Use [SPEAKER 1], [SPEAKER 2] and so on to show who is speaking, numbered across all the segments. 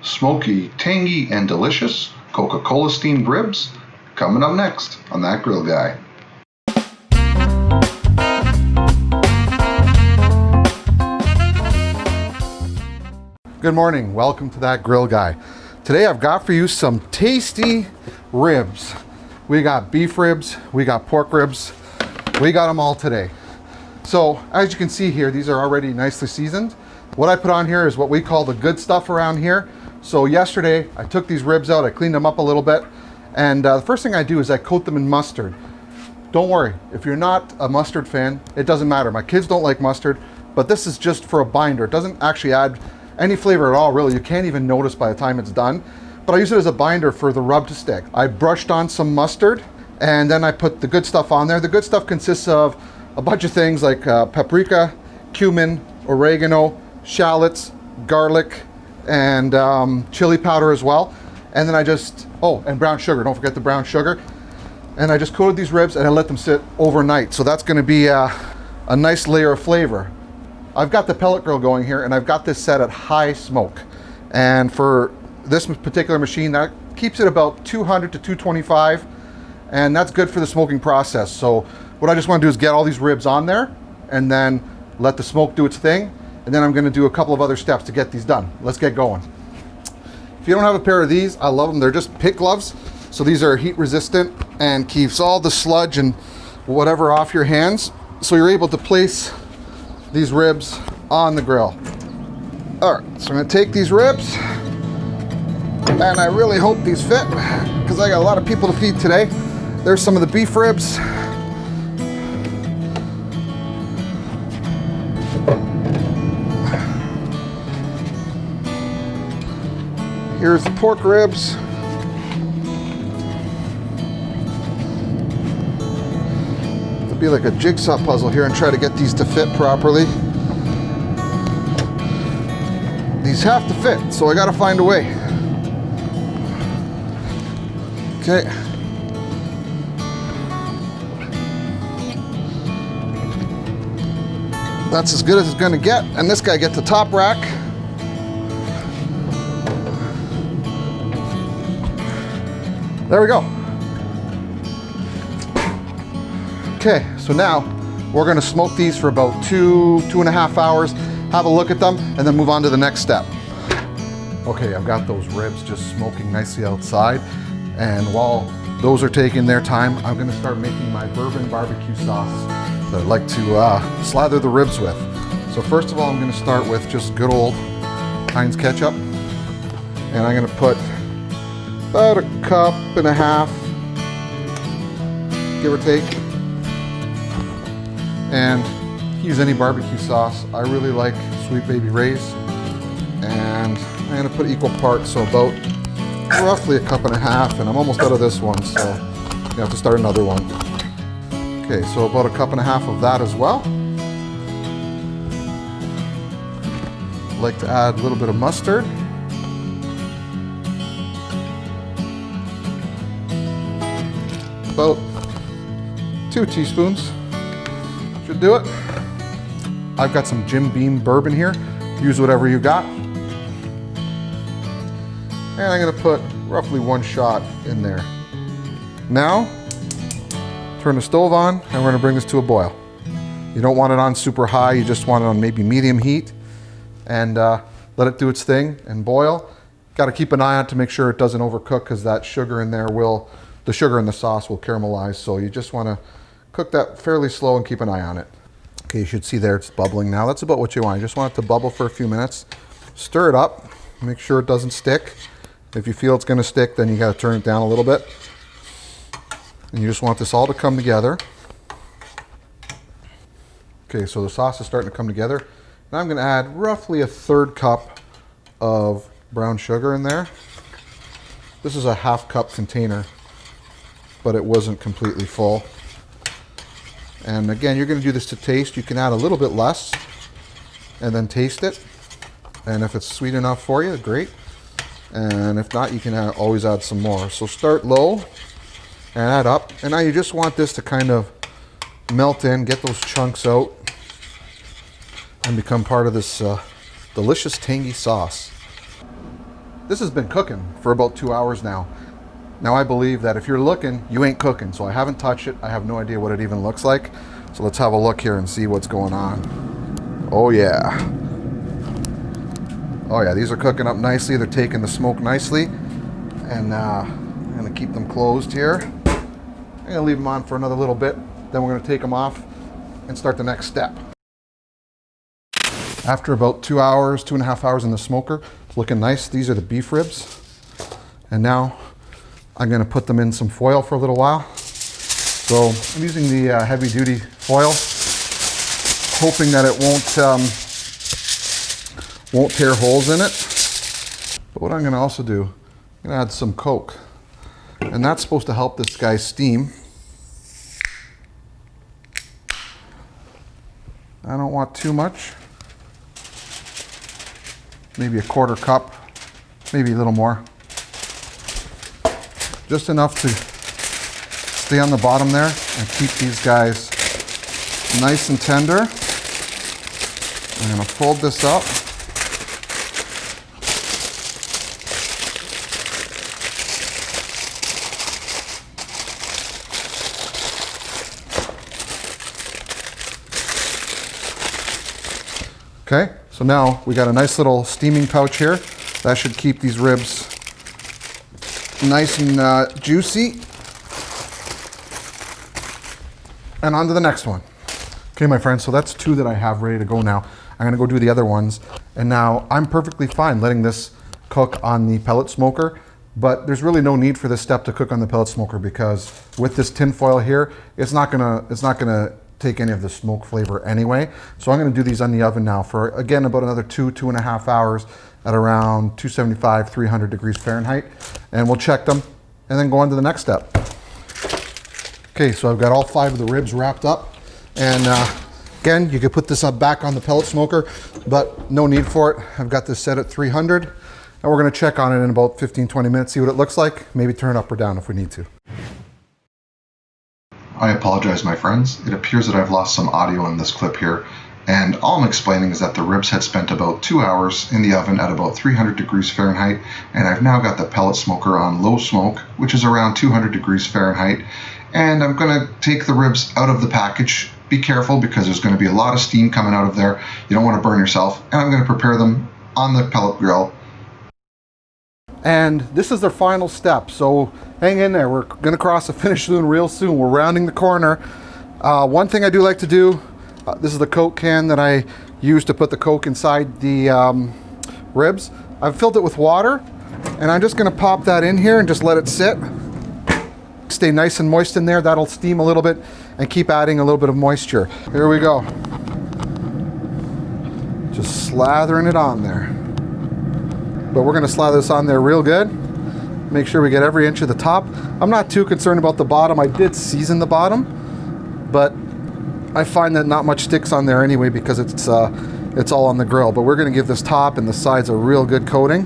[SPEAKER 1] Smoky, tangy, and delicious Coca-Cola steamed ribs, coming up next on That Grill Guy.
[SPEAKER 2] Good morning, welcome to That Grill Guy. Today I've got for you some tasty ribs. We got beef ribs, we got pork ribs, we got them all today. So as you can see here, these are already nicely seasoned. What I put on here is what we call the good stuff around here. So yesterday I took these ribs out, I cleaned them up a little bit, and the first thing I do is I coat them in mustard. Don't worry, if you're not a mustard fan, it doesn't matter. My kids don't like mustard, but this is just for a binder. It doesn't actually add any flavor at all, really. You can't even notice by the time it's done. But I use it as a binder for the rub to stick. I brushed on some mustard, and then I put the good stuff on there. The good stuff consists of a bunch of things like paprika, cumin, oregano, shallots, garlic, and chili powder as well. And then I just, and brown sugar. Don't forget the brown sugar. And I just coated these ribs and I let them sit overnight. So that's gonna be a nice layer of flavor. I've got the pellet grill going here, and I've got this set at high smoke. And for this particular machine, that keeps it about 200 to 225, and that's good for the smoking process. So what I just want to do is get all these ribs on there, and then let the smoke do its thing, and then I'm going to do a couple of other steps to get these done. Let's get going. If you don't have a pair of these, I love them. They're just pit gloves, so these are heat resistant and keeps all the sludge and whatever off your hands, so you're able to place these ribs on the grill. All right, so I'm gonna take these ribs, and I really hope these fit because I got a lot of people to feed today. There's some of the beef ribs. Here's the pork ribs. Be like a jigsaw puzzle here and try to get these to fit properly. These have to fit, so I gotta find a way. Okay. That's as good as it's gonna get, and this guy gets the top rack. There we go. Okay, so now we're gonna smoke these for about 2.5 hours, have a look at them, and then move on to the next step. Okay, I've got those ribs just smoking nicely outside, and while those are taking their time, I'm gonna start making my bourbon barbecue sauce that I'd like to slather the ribs with. So first of all, I'm gonna start with just good old Heinz ketchup, and I'm gonna put about 1.5 cups, give or take. And use any barbecue sauce. I really like Sweet Baby Ray's, and I'm gonna put equal parts, so about roughly 1.5 cups, and I'm almost out of this one, so you have to start another one. Okay, so about 1.5 cups of that as well. Like to add a little bit of mustard. About 2 teaspoons. Should do it. I've got some Jim Beam bourbon here. Use whatever you got. And I'm gonna put roughly 1 shot in there. Now, turn the stove on, and we're gonna bring this to a boil. You don't want it on super high, you just want it on maybe medium heat, and let it do its thing and boil. Gotta keep an eye on it to make sure it doesn't overcook, because that sugar in there the sugar in the sauce will caramelize, so you just wanna cook that fairly slow and keep an eye on it. Okay, you should see there it's bubbling now. That's about what you want. You just want it to bubble for a few minutes. Stir it up, make sure it doesn't stick. If you feel it's gonna stick, then you gotta turn it down a little bit. And you just want this all to come together. Okay, so the sauce is starting to come together. Now I'm gonna add roughly 1/3 cup of brown sugar in there. This is a 1/2 cup container, but it wasn't completely full. And again, you're gonna do this to taste. You can add a little bit less and then taste it. And if it's sweet enough for you, great. And if not, you can always add some more. So start low and add up. And now you just want this to kind of melt in, get those chunks out, and become part of this delicious tangy sauce. this has been cooking for about 2 hours now. Now I believe that if you're looking, you ain't cooking. So I haven't touched it. I have no idea what it even looks like. So let's have a look here and see what's going on. Oh yeah. Oh yeah, these are cooking up nicely. They're taking the smoke nicely. And I'm gonna keep them closed here. I'm gonna leave them on for another little bit. Then we're gonna take them off and start the next step. After about 2 hours, 2.5 hours in the smoker, it's looking nice. These are the beef ribs. And now I'm gonna put them in some foil for a little while. So I'm using the heavy duty foil, hoping that it won't tear holes in it. But what I'm gonna also do, I'm gonna add some Coke. And that's supposed to help this guy steam. I don't want too much. Maybe a 1/4 cup, maybe a little more. Just enough to stay on the bottom there and keep these guys nice and tender. I'm gonna fold this up. Okay, so now we got a nice little steaming pouch here. That should keep these ribs nice and juicy. And on to the next one. Okay, my friends, so that's 2 that I have ready to go now. I'm gonna go do the other ones. And now I'm perfectly fine letting this cook on the pellet smoker, but there's really no need for this step to cook on the pellet smoker because with this tin foil here, it's not gonna take any of the smoke flavor anyway. So I'm gonna do these on the oven now for, again, about another 2.5 hours at around 275, 300 degrees Fahrenheit. And we'll check them and then go on to the next step. Okay, so I've got all 5 of the ribs wrapped up. And again, you could put this up back on the pellet smoker, but no need for it. I've got this set at 300 and we're gonna check on it in about 15, 20 minutes, see what it looks like, maybe turn it up or down if we need to.
[SPEAKER 1] I apologize, my friends. It appears that I've lost some audio in this clip here, and all I'm explaining is that the ribs had spent about 2 hours in the oven at about 300 degrees Fahrenheit, and I've now got the pellet smoker on low smoke, which is around 200 degrees Fahrenheit, and I'm going to take the ribs out of the package. Be careful because there's going to be a lot of steam coming out of there. You don't want to burn yourself, and I'm going to prepare them on the pellet grill.
[SPEAKER 2] And this is their final step, so hang in there. We're gonna cross the finish line real soon. We're rounding the corner. One thing I do like to do, this is the Coke can that I use to put the Coke inside the ribs. I've filled it with water, and I'm just gonna pop that in here and just let it sit. Stay nice and moist in there. That'll steam a little bit and keep adding a little bit of moisture. Here we go. Just slathering it on there. But we're gonna slather this on there real good. Make sure we get every inch of the top. I'm not too concerned about the bottom. I did season the bottom, but I find that not much sticks on there anyway because it's all on the grill. But we're gonna give this top and the sides a real good coating.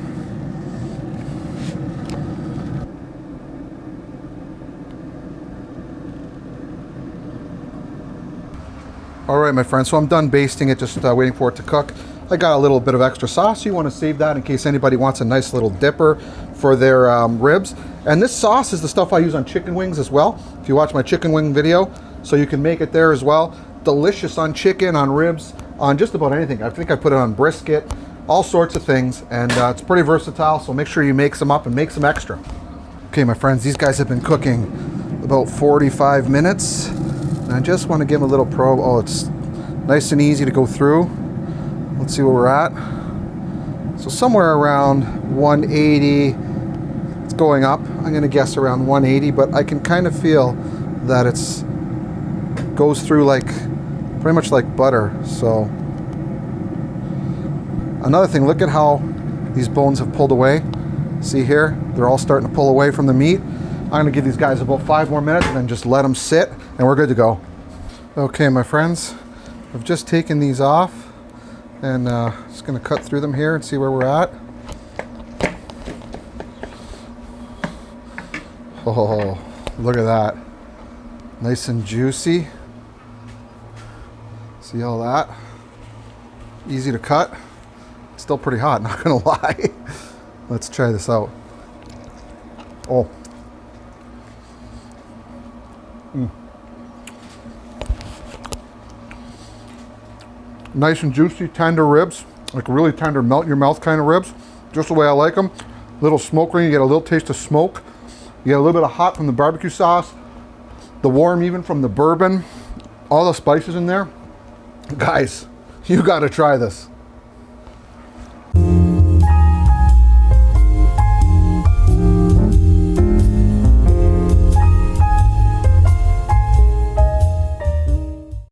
[SPEAKER 2] All right, my friends, so I'm done basting it, just waiting for it to cook. I got a little bit of extra sauce. You want to save that in case anybody wants a nice little dipper for their ribs. And this sauce is the stuff I use on chicken wings as well. If you watch my chicken wing video, so you can make it there as well. Delicious on chicken, on ribs, on just about anything. I think I put it on brisket, all sorts of things. And it's pretty versatile, so make sure you make some up and make some extra. Okay, my friends, these guys have been cooking about 45 minutes. And I just want to give them a little probe. Oh, it's nice and easy to go through. Let's see where we're at. So somewhere around 180. It's going up. I'm going to guess around 180, but I can kind of feel that it's goes through like pretty much like butter. So another thing, look at how these bones have pulled away. See here, they're all starting to pull away from the meat. I'm going to give these guys about 5 more minutes and then just let them sit and we're good to go. Okay, my friends, I've just taken these off. And just going to cut through them here and see where we're at. Oh, look at that. Nice and juicy. See all that? Easy to cut. It's still pretty hot, not going to lie. Let's try this out. Oh. Nice and juicy, tender ribs, like really tender, melt in your mouth kind of ribs, just the way I like them. Little smoke ring, you get a little taste of smoke. You get a little bit of hot from the barbecue sauce, the warm even from the bourbon, all the spices in there. Guys, you gotta try this.